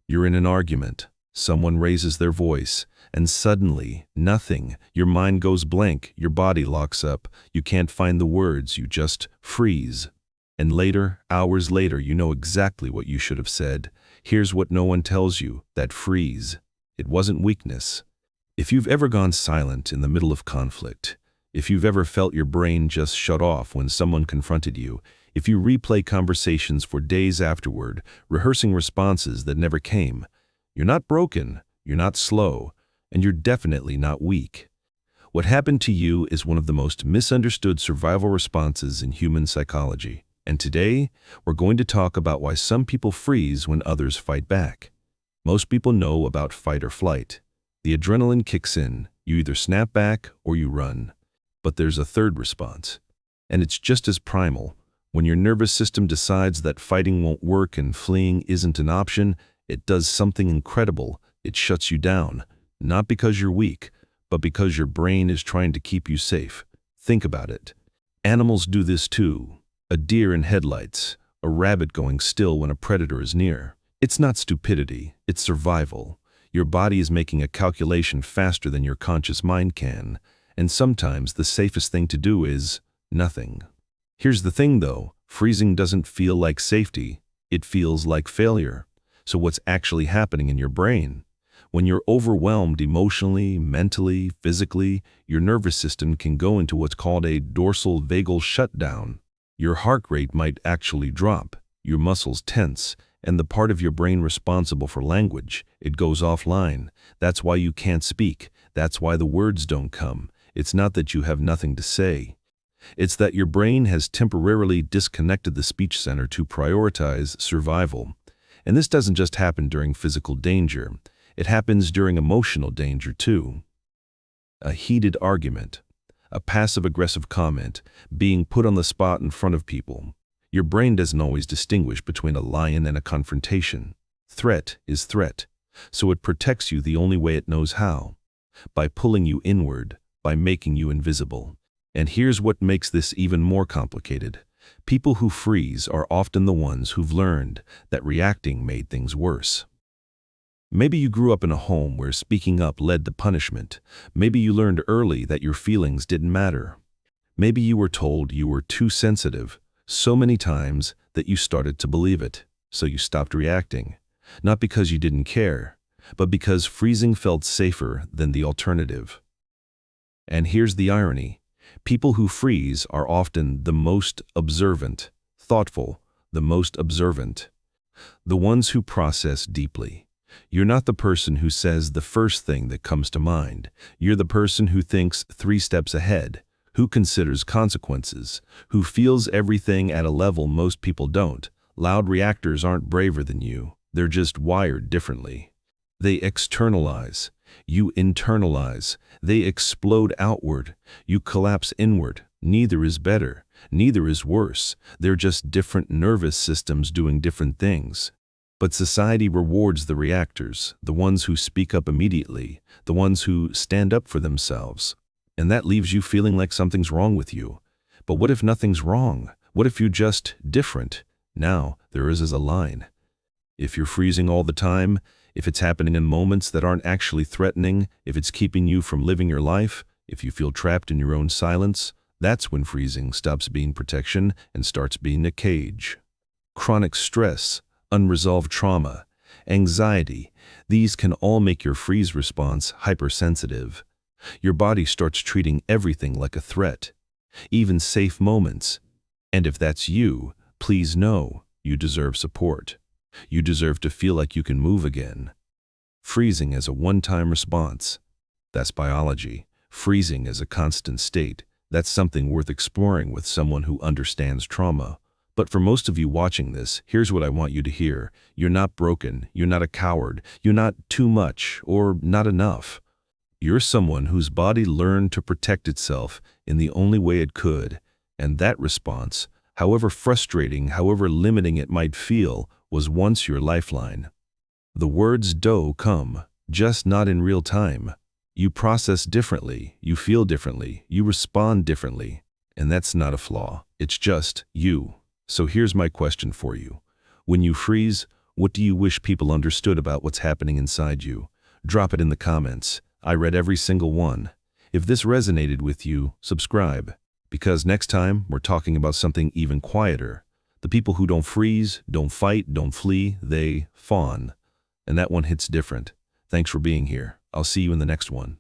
You're in an argument. Someone raises their voice, and suddenly, nothing. Your mind goes blank, your body locks up, you can't find the words, you just freeze. And later, hours later, you know exactly what you should have said. Here's what no one tells you: that freeze, it wasn't weakness. If you've ever gone silent in the middle of conflict, if you've ever felt your brain just shut off when someone confronted you, if you replay conversations for days afterward, rehearsing responses that never came, you're not broken, you're not slow, and you're definitely not weak. What happened to you is one of the most misunderstood survival responses in human psychology. And today, we're going to talk about why some people freeze when others fight back. Most people know about fight or flight. The adrenaline kicks in, you either snap back or you run. But there's a third response, and it's just as primal. When your nervous system decides that fighting won't work and fleeing isn't an option, it does something incredible. It shuts you down, not because you're weak, but because your brain is trying to keep you safe. Think about it. Animals do this too. A deer in headlights, a rabbit going still when a predator is near. It's not stupidity, it's survival. Your body is making a calculation faster than your conscious mind can, and sometimes the safest thing to do is nothing. Here's the thing though, freezing doesn't feel like safety, it feels like failure. So what's actually happening in your brain? When you're overwhelmed emotionally, mentally, physically, your nervous system can go into what's called a dorsal vagal shutdown. Your heart rate might actually drop, your muscles tense, and the part of your brain responsible for language, it goes offline. That's why you can't speak. That's why the words don't come. It's not that you have nothing to say. It's that your brain has temporarily disconnected the speech center to prioritize survival. And this doesn't just happen during physical danger. It happens during emotional danger too. A heated argument, a passive-aggressive comment, being put on the spot in front of people. Your brain doesn't always distinguish between a lion and a confrontation. Threat is threat, so it protects you the only way it knows how, by pulling you inward, by making you invisible. And here's what makes this even more complicated. People who freeze are often the ones who've learned that reacting made things worse. Maybe you grew up in a home where speaking up led to punishment. Maybe you learned early that your feelings didn't matter. Maybe you were told you were too sensitive so many times that you started to believe it, so you stopped reacting. Not because you didn't care, but because freezing felt safer than the alternative. And here's the irony. People who freeze are often the most observant, thoughtful, the most observant. The ones who process deeply. You're not the person who says the first thing that comes to mind. You're the person who thinks 3 steps ahead, who considers consequences, who feels everything at a level most people don't. Loud reactors aren't braver than you. They're just wired differently. They externalize. You internalize. They explode outward. You collapse inward. Neither is better. Neither is worse. They're just different nervous systems doing different things. But society rewards the reactors, the ones who speak up immediately, the ones who stand up for themselves. And that leaves you feeling like something's wrong with you. But what if nothing's wrong? What if you're just different? Now, there is a line. If you're freezing all the time, if it's happening in moments that aren't actually threatening, if it's keeping you from living your life, if you feel trapped in your own silence, that's when freezing stops being protection and starts being a cage. Chronic stress, unresolved trauma, anxiety, these can all make your freeze response hypersensitive. Your body starts treating everything like a threat, even safe moments. And if that's you, please know you deserve support. You deserve to feel like you can move again. Freezing as a one-time response, that's biology. Freezing as a constant state, that's something worth exploring with someone who understands trauma. But for most of you watching this, here's what I want you to hear. You're not broken, you're not a coward, you're not too much or not enough. You're someone whose body learned to protect itself in the only way it could, and that response, however frustrating, however limiting it might feel, was once your lifeline. The words "do" come, just not in real time. You process differently, you feel differently, you respond differently, and that's not a flaw. It's just you. So here's my question for you. When you freeze, What do you wish people understood about what's happening inside you? Drop it in the comments. I read every single one. If this resonated with you, subscribe. Because next time, we're talking about something even quieter. The people who don't freeze, don't fight, don't flee, they fawn. And that one hits different. Thanks for being here. I'll see you in the next one.